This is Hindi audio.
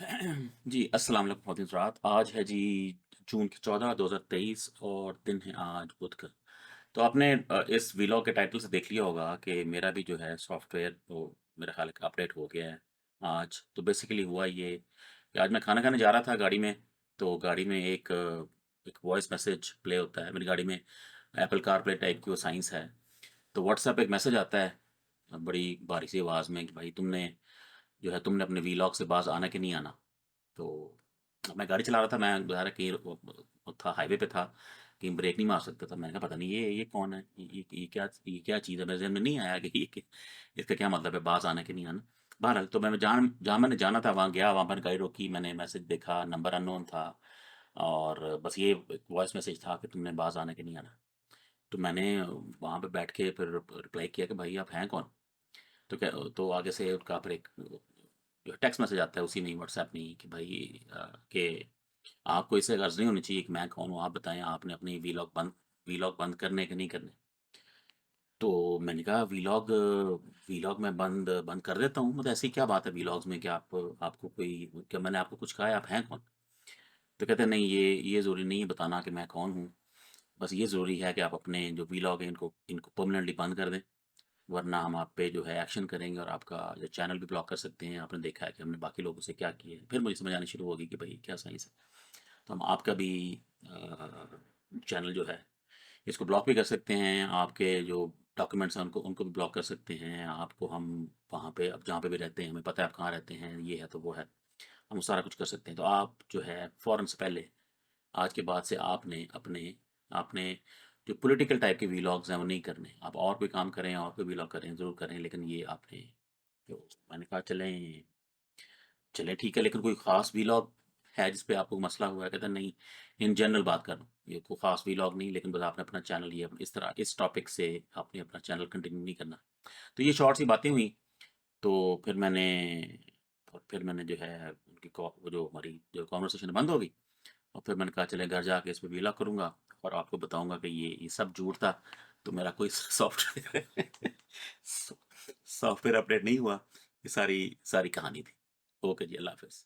जी, अस्सलाम वालेकुम ख़वातीन हज़रात। आज है जी जून की 14 2023 और दिन है आज बुध का। तो आपने इस व्लॉग के टाइटल से देख लिया होगा कि मेरा भी जो है सॉफ्टवेयर वो मेरा ख़्याल है कि अपडेट हो गया है आज। तो बेसिकली हुआ ये कि आज मैं खाना खाने जा रहा था गाड़ी में, तो गाड़ी में एक वॉइस मैसेज प्ले होता है। मेरी गाड़ी में एप्पल कारप्ले टाइप की वो साइंस है। तो व्हाट्सएप एक मैसेज आता है बड़ी भारी सी आवाज़ में कि भाई तुमने अपने व्लॉग से बाज़ आना कि नहीं आना? तो मैं गाड़ी चला रहा था, मैं ज़ाहिर है कहीं वो था, हाईवे पे था, कहीं ब्रेक नहीं मार सकता था। मैंने कहा पता नहीं ये कौन है? ये क्या चीज़ है? मेरे ज़हन में नहीं आया कि ये इसका क्या मतलब है बाज़ आना कि नहीं आना? बहरहाल तो मैं जहाँ मैंने जाना था वहाँ गया, वहाँ मैंने गाड़ी रोकी, मैंने मैसेज देखा, नंबर अननोन था और बस ये एक वॉइस मैसेज था कि तुमने बाज़ आना कि नहीं आना? तो मैंने वहाँ पे बैठ के फिर रिप्लाई किया कि भाई आप हैं कौन? तो आगे से उनका फिर एक टेक्स्ट मैसेज आता है उसी में ही, व्हाट्सएप में ही कि भाई कि आपको इससे गर्ज़ नहीं होनी चाहिए कि मैं कौन हूँ, आप बताएँ आपने अपनी व्लॉग बंद करने कि नहीं करने? तो मैंने कहा व्लॉग मैं बंद बंद कर देता हूँ, मतलब ऐसी क्या बात है व्लॉग्स में कि आपको कोई क्या मैंने आपको कुछ कहा है, आप हैं कौन? तो कहते हैं नहीं ये ज़रूरी नहीं है बताना कि मैं कौन हूँ, बस ये ज़रूरी है कि आप अपने जो व्लॉग है इनको इनको परमानेंटली बंद कर दें, वरना हम आप पे जो है एक्शन करेंगे और आपका जो चैनल भी ब्लॉक कर सकते हैं। आपने देखा है कि हमने बाकी लोगों से क्या किया है। फिर मुझे समझ आनी शुरू होगी कि भाई क्या साइंस है। तो हम आपका भी चैनल जो है इसको ब्लॉक भी कर सकते हैं, आपके जो डॉक्यूमेंट्स हैं उनको भी ब्लॉक कर सकते हैं। आपको हम वहाँ पे अब जहाँ पे भी रहते हैं, हमें पता है आप कहाँ रहते हैं, ये है तो वो है, हम सारा कुछ कर सकते हैं। तो आप जो है फ़ौरन से पहले आज के बाद से आपने जो पॉलिटिकल टाइप के व्लॉग्स हैं वो नहीं करने। आप और कोई काम करें और कोई व्लॉग करें, ज़रूर करें, लेकिन ये आपने जो मैंने कहा चलें ठीक है, लेकिन कोई ख़ास व्लॉग है जिस पे आपको मसला हुआ है? कहते हैं नहीं, इन जनरल बात कर रहा हूँ, ये कोई ख़ास व्लॉग नहीं, लेकिन बस आपने अपना चैनल ये इस तरह इस टॉपिक से आपने अपना चैनल कंटिन्यू नहीं करना। तो ये शॉर्ट सी बातें हुई, तो फिर मैंने जो है उनकी वो जो हमारी जो कन्वर्सेशन बंद हो गई और फिर मैंने कहा चलें घर जाके इस पे व्लॉग करूँगा और आपको बताऊँगा कि ये सब झूठ था। तो मेरा कोई सॉफ्टवेयर सॉफ्टवेयर अपडेट नहीं हुआ। ये सारी सारी कहानी थी। ओके जी, अल्लाह हाफ़िज़।